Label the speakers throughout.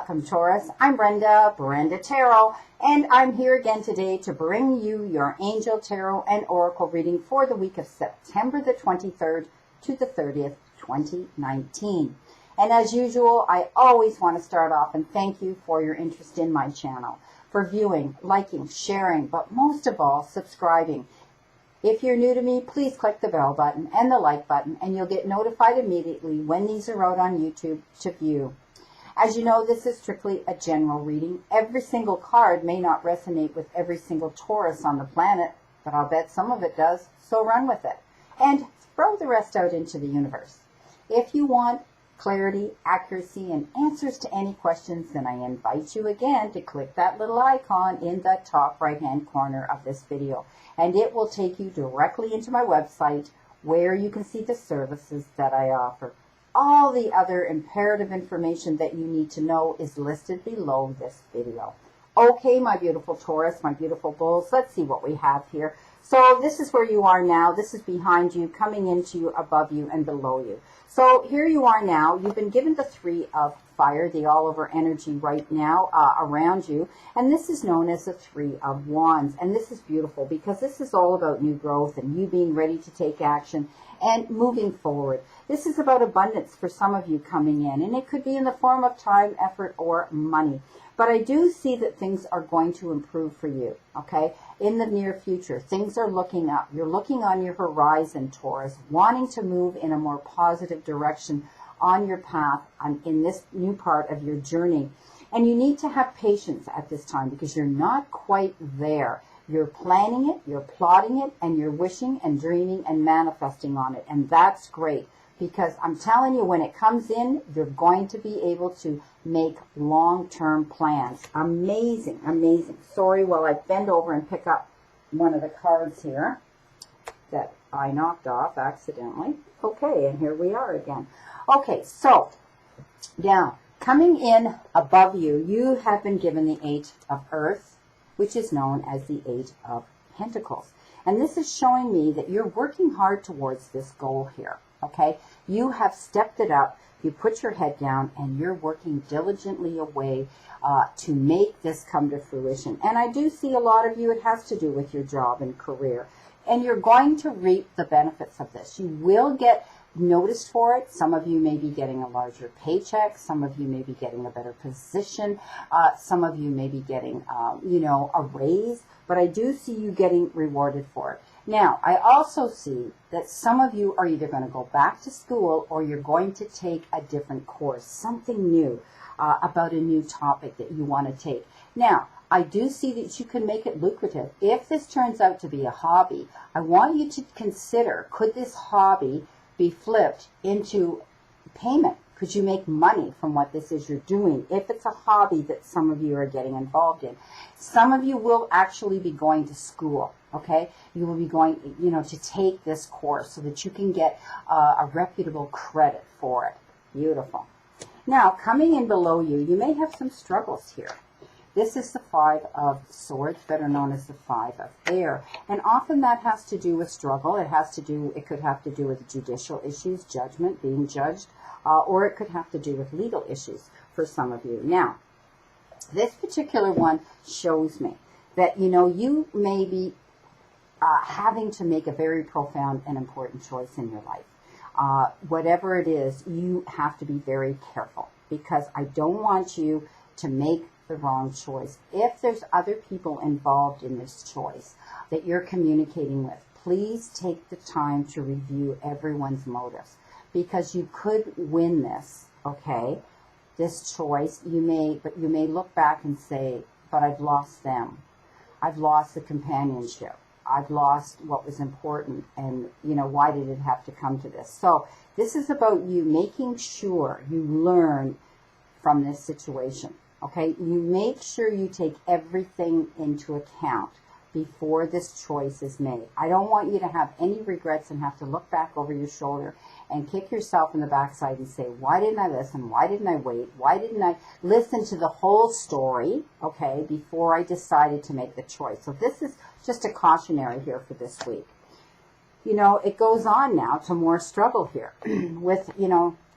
Speaker 1: Welcome, Taurus. I'm Brenda Tarot, and I'm here again today to bring you your Angel Tarot and Oracle reading for the week of September the 23rd to the 30th, 2019. And as usual, I always want to start off and thank you for your interest in my channel, for viewing, liking, sharing, but most of all, subscribing. If you're new to me, please click the bell button and the like button, and you'll get notified immediately when these are out on YouTube to view. As you know, this is strictly a general reading. Every single card may not resonate with every single Taurus on the planet, but I'll bet some of it does, so run with it. And throw the rest out into the universe. If you want clarity, accuracy, and answers to any questions, then I invite you again to click that little icon in the top right-hand corner of this video. And it will take you directly into my website where you can see the services that I offer. All the other imperative information that you need to know is listed below this video. Okay, my beautiful Taurus, my beautiful bulls, let's see what we have here. So this is where you are now. This is behind you, coming into you, above you, and below you. So here you are now. You've been given the Three of Fire, the all-over energy right now around you. And this is known as the Three of Wands. And this is beautiful because this is all about new growth and you being ready to take action and moving forward. This is about abundance for some of you coming in. And it could be in the form of time, effort, or money. But I do see that things are going to improve for you, okay? In the near future, things are looking up. You're looking on your horizon, Taurus, wanting to move in a more positive direction on your path in this new part of your journey. And you need to have patience at this time because you're not quite there. You're planning it, you're plotting it, and you're wishing and dreaming and manifesting on it. And that's great. Because I'm telling you, when it comes in, you're going to be able to make long-term plans. Amazing, amazing. Sorry, while I bend over and pick up one of the cards here that I knocked off accidentally. Okay, and here we are again. Okay, so now, coming in above you, you have been given the Eight of Earth, which is known as the Eight of Pentacles. And this is showing me that you're working hard towards this goal here. Okay, you have stepped it up, you put your head down, and you're working diligently away to make this come to fruition. And I do see a lot of you, it has to do with your job and career. And you're going to reap the benefits of this. You will get noticed for it. Some of you may be getting a larger paycheck. Some of you may be getting a better position. Some of you may be getting, a raise. But I do see you getting rewarded for it. Now, I also see that some of you are either going to go back to school or you're going to take a different course, something new about a new topic that you want to take. Now, I do see that you can make it lucrative. If this turns out to be a hobby, I want you to consider, could this hobby be flipped into payment? Could you make money from what this is you're doing if it's a hobby that some of you are getting involved in? Some of you will actually be going to school, okay? You will be going, to take this course so that you can get a reputable credit for it. Beautiful. Now, coming in below you, you may have some struggles here. This is the Five of Swords, better known as the Five of Air. And often that has to do with struggle. It could have to do with judicial issues, judgment, being judged, or it could have to do with legal issues for some of you. Now, this particular one shows me that, you may be having to make a very profound and important choice in your life. Whatever it is, you have to be very careful because I don't want you to make the wrong choice. If there's other people involved in this choice that you're communicating with, please take the time to review everyone's motives because you could win this, okay? This choice, you may look back and say, but I've lost them. I've lost the companionship. I've lost what was important and, why did it have to come to this? So this is about you making sure you learn from this situation. Okay, you make sure you take everything into account before this choice is made. I don't want you to have any regrets and have to look back over your shoulder and kick yourself in the backside and say, why didn't I listen? Why didn't I wait? Why didn't I listen to the whole story, okay, before I decided to make the choice? So this is just a cautionary here for this week. It goes on now to more struggle here with,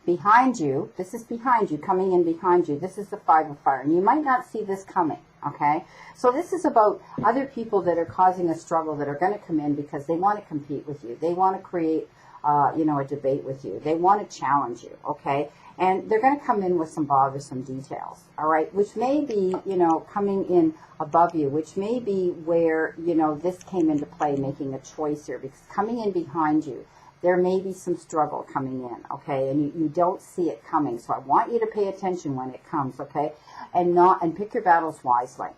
Speaker 1: behind you, this is behind you, coming in behind you, this is the Five of Fire, and you might not see this coming, okay? So this is about other people that are causing a struggle that are going to come in because they want to compete with you. They want to create, a debate with you. They want to challenge you, okay? And they're going to come in with some bothersome details, all right, which may be, coming in above you, which may be where, this came into play, making a choice here, because coming in behind you, there may be some struggle coming in, okay, and you don't see it coming. So I want you to pay attention when it comes, okay, and pick your battles wisely.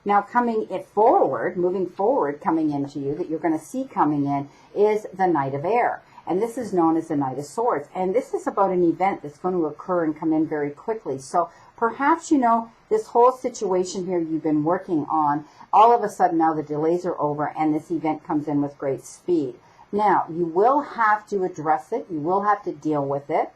Speaker 1: Now, moving forward, coming into you, that you're going to see coming in, is the Knight of Air. And this is known as the Knight of Swords. And this is about an event that's going to occur and come in very quickly. So perhaps, this whole situation here you've been working on, all of a sudden now the delays are over and this event comes in with great speed. Now, you will have to address it. You will have to deal with it.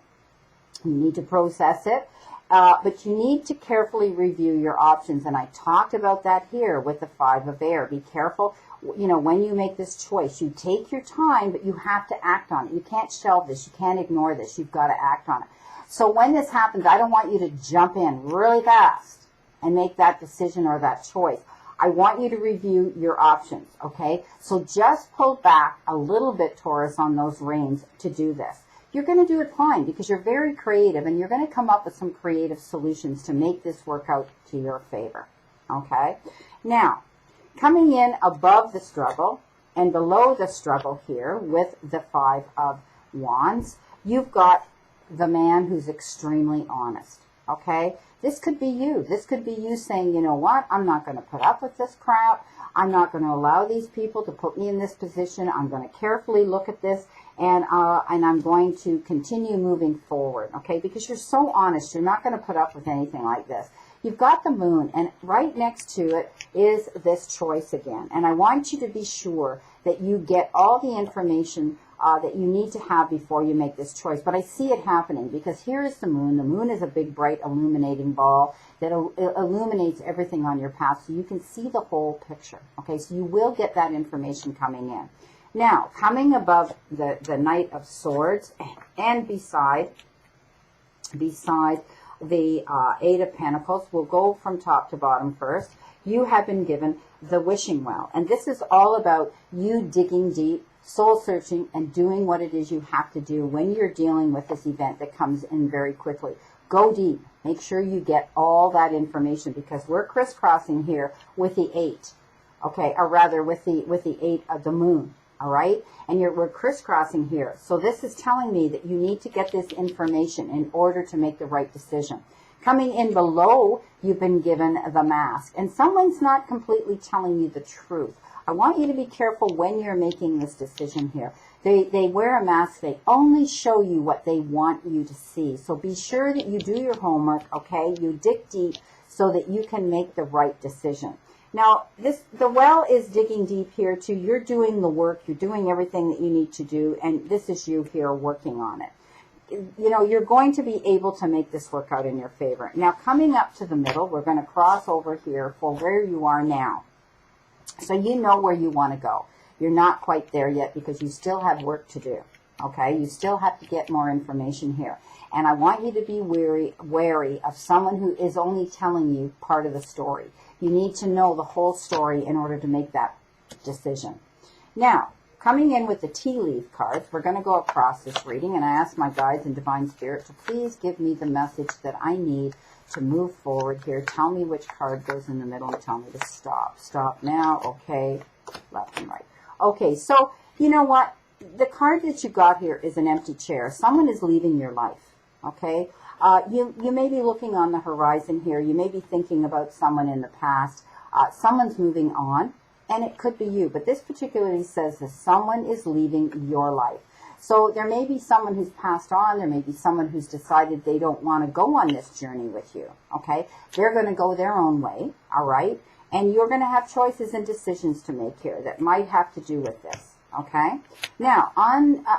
Speaker 1: You need to process it. But you need to carefully review your options. And I talked about that here with the Five of Air. Be careful, when you make this choice. You take your time, but you have to act on it. You can't shelve this. You can't ignore this. You've got to act on it. So when this happens, I don't want you to jump in really fast and make that decision or that choice. I want you to review your options, okay? So just pull back a little bit, Taurus, on those reins to do this. You're going to do it fine because you're very creative and you're going to come up with some creative solutions to make this work out to your favor, okay? Now, coming in above the struggle and below the struggle here with the Five of Wands, you've got the man who's extremely honest, okay? This could be you. This could be you saying, you know what, I'm not going to put up with this crap. I'm not going to allow these people to put me in this position. I'm going to carefully look at this, and I'm going to continue moving forward, okay? Because you're so honest. You're not going to put up with anything like this. You've got the moon, and right next to it is this choice again. And I want you to be sure that you get all the information that you need to have before you make this choice. But I see it happening because here is the moon. The moon is a big, bright, illuminating ball that illuminates everything on your path so you can see the whole picture. Okay, so you will get that information coming in. Now, coming above the Knight of Swords and beside the Eight of Pentacles, we'll go from top to bottom first. You have been given the Wishing Well. And this is all about you digging deep, soul searching, and doing what it is you have to do when you're dealing with this event that comes in very quickly. Go deep. Make sure you get all that information because we're crisscrossing here with the 8, okay, or rather with the 8 of the moon, all right? And we're crisscrossing here. So this is telling me that you need to get this information in order to make the right decision. Coming in below, you've been given the Mask, and someone's not completely telling you the truth. I want you to be careful when you're making this decision here. They wear a mask. They only show you what they want you to see. So be sure that you do your homework, okay? You dig deep so that you can make the right decision. Now, the well is digging deep here too. You're doing the work. You're doing everything that you need to do, and this is you here working on it. You're going to be able to make this work out in your favor. Now, coming up to the middle, we're going to cross over here for where you are now. So you know where you want to go. You're not quite there yet because you still have work to do, okay? You still have to get more information here. And I want you to be wary of someone who is only telling you part of the story. You need to know the whole story in order to make that decision. Now, coming in with the tea leaf cards, we're going to go across this reading, and I ask my guides and divine spirit to please give me the message that I need to move forward here. Tell me which card goes in the middle and tell me to stop. Stop now. Okay. Left and right. Okay. So, you know what? The card that you got here is an empty chair. Someone is leaving your life. Okay. You may be looking on the horizon here. You may be thinking about someone in the past. Someone's moving on, and it could be you. But this particularly says that someone is leaving your life. So there may be someone who's passed on. There may be someone who's decided they don't want to go on this journey with you, okay? They're going to go their own way, all right? And you're going to have choices and decisions to make here that might have to do with this, okay? Now,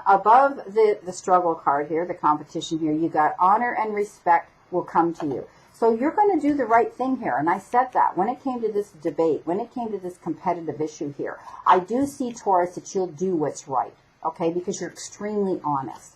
Speaker 1: above the struggle card here, the competition here, you got honor and respect will come to you. So you're going to do the right thing here, and I said that. When it came to this debate, when it came to this competitive issue here, I do see, Taurus, that you'll do what's right. Okay, because you're extremely honest.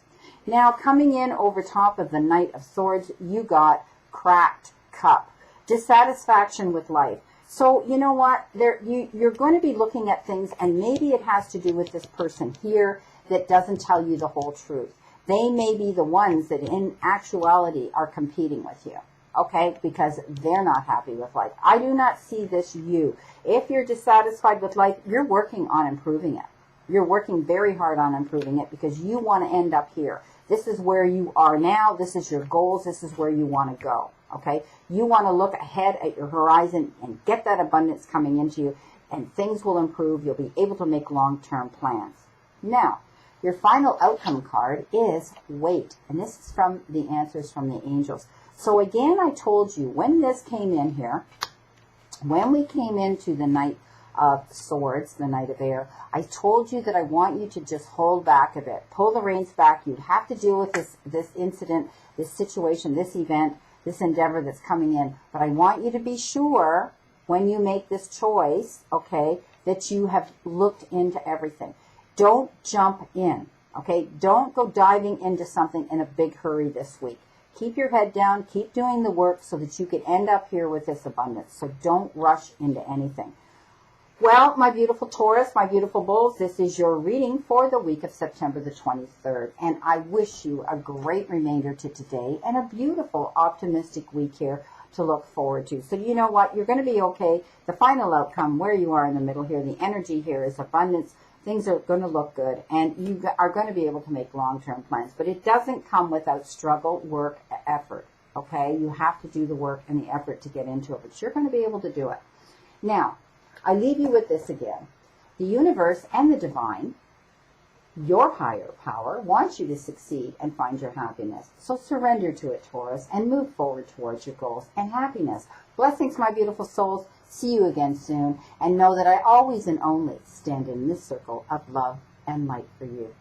Speaker 1: Now, coming in over top of the Knight of Swords, you got cracked cup, dissatisfaction with life. So, you know what? You're going to be looking at things, and maybe it has to do with this person here that doesn't tell you the whole truth. They may be the ones that in actuality are competing with you, okay? Because they're not happy with life. I do not see this you. If you're dissatisfied with life, you're working on improving it. You're working very hard on improving it because you want to end up here. This is where you are now. This is your goals. This is where you want to go, okay? You want to look ahead at your horizon and get that abundance coming into you, and things will improve. You'll be able to make long-term plans. Now, your final outcome card is wait, and this is from the answers from the angels. So again, I told you when this came in here, when we came into the Knight of Swords, the Knight of Air, I told you that I want you to just hold back a bit, pull the reins back. You'd have to deal with this incident, this situation, this event, this endeavor that's coming in. But I want you to be sure when you make this choice, okay, that you have looked into everything. Don't jump in, okay? Don't go diving into something in a big hurry this week. Keep your head down, keep doing the work so that you can end up here with this abundance. So don't rush into anything. Well, my beautiful Taurus, my beautiful bulls, this is your reading for the week of September the 23rd. And I wish you a great remainder to today and a beautiful, optimistic week here to look forward to. So you know what? You're going to be okay. The final outcome, where you are in the middle here, the energy here is abundance. Things are going to look good, and you are going to be able to make long-term plans. But it doesn't come without struggle, work, effort, okay? You have to do the work and the effort to get into it, but you're going to be able to do it. Now, I leave you with this again. The universe and the divine, your higher power, wants you to succeed and find your happiness. So surrender to it, Taurus, and move forward towards your goals and happiness. Blessings, my beautiful souls. See you again soon, and know that I always and only stand in this circle of love and light for you.